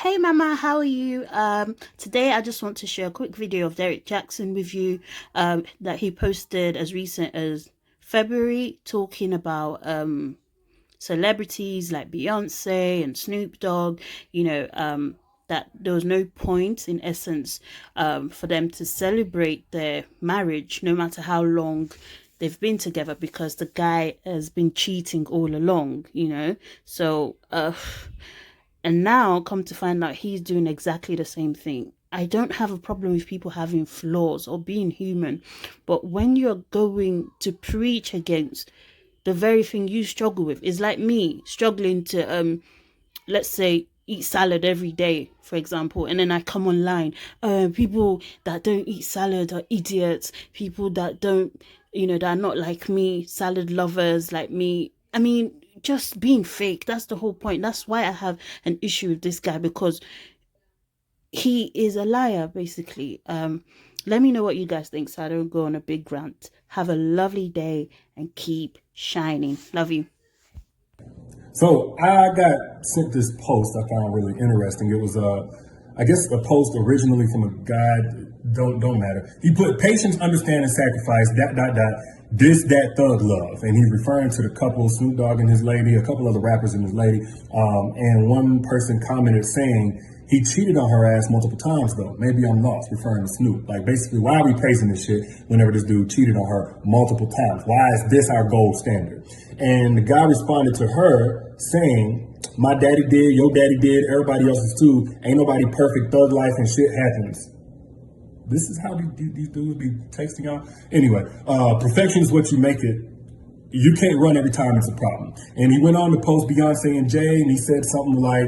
Hey Mama, how are you? Today I just want to share a quick video of Derrick Jaxn with you that he posted as recent as February, talking about celebrities like Beyoncé and Snoop Dogg, that there was no point in essence for them to celebrate their marriage, no matter how long they've been together, because the guy has been cheating all along. So, and now come to find out he's doing exactly the same thing. I don't have a problem with people having flaws or being human, but when you're going to preach against the very thing you struggle with, is like me struggling to let's say eat salad every day, for example, and then I come online, people that don't eat salad are idiots, people that don't, that are not like me, salad lovers like me. I mean, just being fake. That's the whole point. That's why I have an issue with this guy, because he is a liar, basically. Let me know what you guys think so I don't go on a big rant. Have a lovely day and keep shining. Love you. So I got sent this post I found really interesting. It was I guess a post originally from a guy, don't matter. He put patience, understanding, sacrifice, ... this, that, thug love. And he's referring to the couple, Snoop Dogg and his lady, a couple other rappers and his lady. And one person commented saying he cheated on her ass multiple times though. Maybe I'm lost, referring to Snoop. Like basically, why are we praising this shit whenever this dude cheated on her multiple times? Why is this our gold standard? And the guy responded to her saying, my daddy did, your daddy did, everybody else's too. Ain't nobody perfect, thug life and shit happens. This is how these dudes be texting y'all. Anyway, perfection is what you make it. You can't run every time it's a problem. And he went on to post Beyonce and Jay, and he said something like,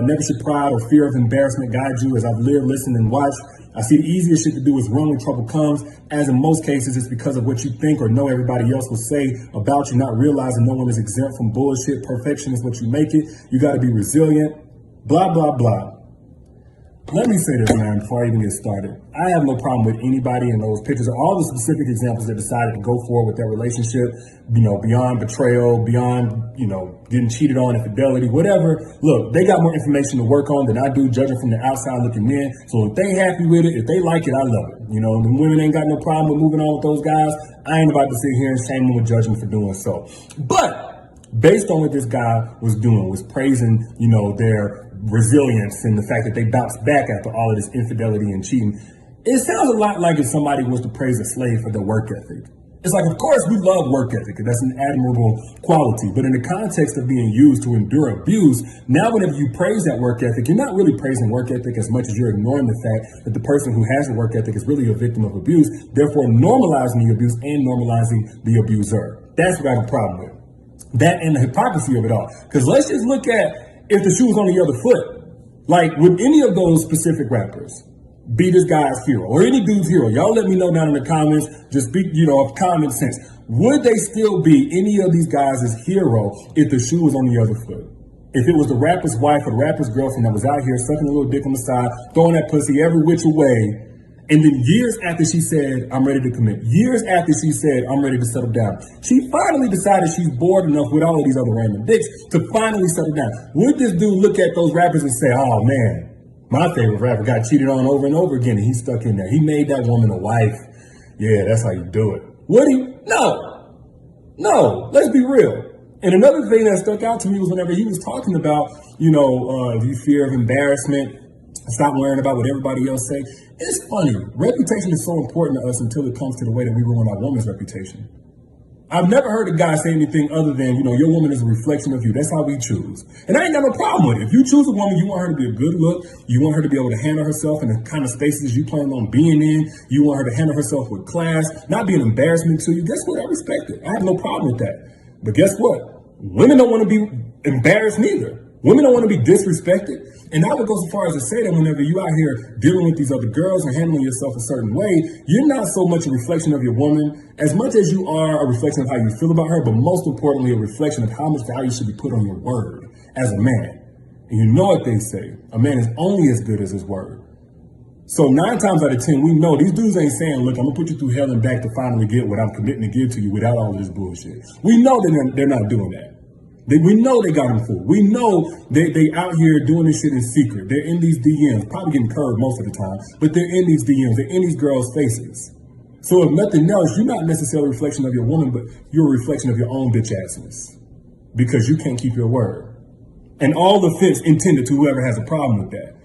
never should pride or fear of embarrassment guide you as I've lived, listened, and watched. I see the easiest shit to do is run when trouble comes, as in most cases it's because of what you think or know everybody else will say about you, not realizing no one is exempt from bullshit. Perfection is what you make it. You got to be resilient, blah, blah, blah. Let me say this, man, before I even get started. I have no problem with anybody in those pictures or all the specific examples that decided to go forward with their relationship, beyond betrayal, beyond, getting cheated on, infidelity, whatever. Look, they got more information to work on than I do, judging from the outside looking in. So if they happy with it, if they like it, I love it. The women ain't got no problem with moving on with those guys. I ain't about to sit here and shame them or judge them for doing so. But based on what this guy was doing, was praising, their resilience and the fact that they bounced back after all of this infidelity and cheating. It sounds a lot like if somebody was to praise a slave for their work ethic. It's like, of course, we love work ethic, and that's an admirable quality. But in the context of being used to endure abuse, now whenever you praise that work ethic, you're not really praising work ethic as much as you're ignoring the fact that the person who has a work ethic is really a victim of abuse, therefore normalizing the abuse and normalizing the abuser. That's what I have a problem with. That and the hypocrisy of it all. Because let's just look at if the shoe was on the other foot. Like, would any of those specific rappers be this guy's hero or any dude's hero? Y'all let me know down in the comments. Just speak, of common sense. Would they still be any of these guys' hero if the shoe was on the other foot? If it was the rapper's wife or the rapper's girlfriend that was out here sucking a little dick on the side, throwing that pussy every which way, and then years after she said, I'm ready to commit, years after she said, I'm ready to settle down, she finally decided she's bored enough with all of these other random dicks to finally settle down. Would this dude look at those rappers and say, oh man, my favorite rapper got cheated on over and over again and he's stuck in there. He made that woman a wife. Yeah, that's how you do it. Would he? No, let's be real. And another thing that stuck out to me was whenever he was talking about, the fear of embarrassment, stop worrying about what everybody else say. It's funny. Reputation is so important to us until it comes to the way that we ruin our woman's reputation. I've never heard a guy say anything other than, your woman is a reflection of you. That's how we choose. And I ain't got no problem with it. If you choose a woman, you want her to be a good look. You want her to be able to handle herself in the kind of spaces you plan on being in. You want her to handle herself with class, not be an embarrassment to you. Guess what? I respect it. I have no problem with that. But guess what? Women don't want to be embarrassed neither. Women don't want to be disrespected. And I would go so far as to say that whenever you out here dealing with these other girls and handling yourself a certain way, you're not so much a reflection of your woman as much as you are a reflection of how you feel about her, but most importantly, a reflection of how much value should be put on your word as a man. And you know what they say, a man is only as good as his word. So 9 times out of 10, we know these dudes ain't saying, look, I'm gonna put you through hell and back to finally get what I'm committing to give to you without all of this bullshit. We know that they're not doing that. We know they got them fooled. We know they out here doing this shit in secret. They're in these DMs, probably getting curved most of the time, but they're in these DMs. They're in these girls' faces. So if nothing else, you're not necessarily a reflection of your woman, but you're a reflection of your own bitch assness because you can't keep your word. And all offense intended to whoever has a problem with that.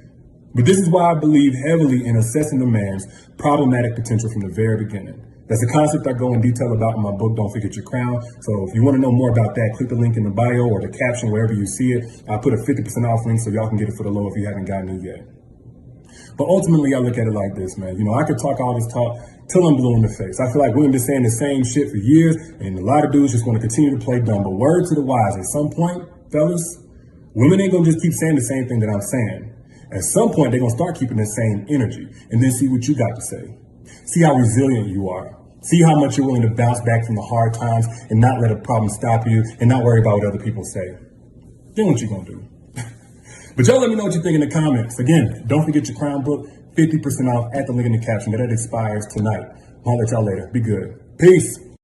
But this is why I believe heavily in assessing a man's problematic potential from the very beginning. That's a concept I go in detail about in my book, Don't Forget Your Crown. So if you want to know more about that, click the link in the bio or the caption wherever you see it. I'll put a 50% off link so y'all can get it for the low if you haven't gotten it yet. But ultimately, I look at it like this, man. I could talk all this talk till I'm blue in the face. I feel like women been saying the same shit for years, and a lot of dudes just want to continue to play dumb. But word to the wise, at some point, fellas, women ain't gonna just keep saying the same thing that I'm saying. At some point, they're gonna start keeping the same energy and then see what you got to say. See how resilient you are. See how much you're willing to bounce back from the hard times and not let a problem stop you and not worry about what other people say. Then what you gonna do? But y'all let me know what you think in the comments. Again, Don't Forget Your Crown book, 50% off at the link in the caption. That expires tonight. I'll let y'all later. Be good. Peace.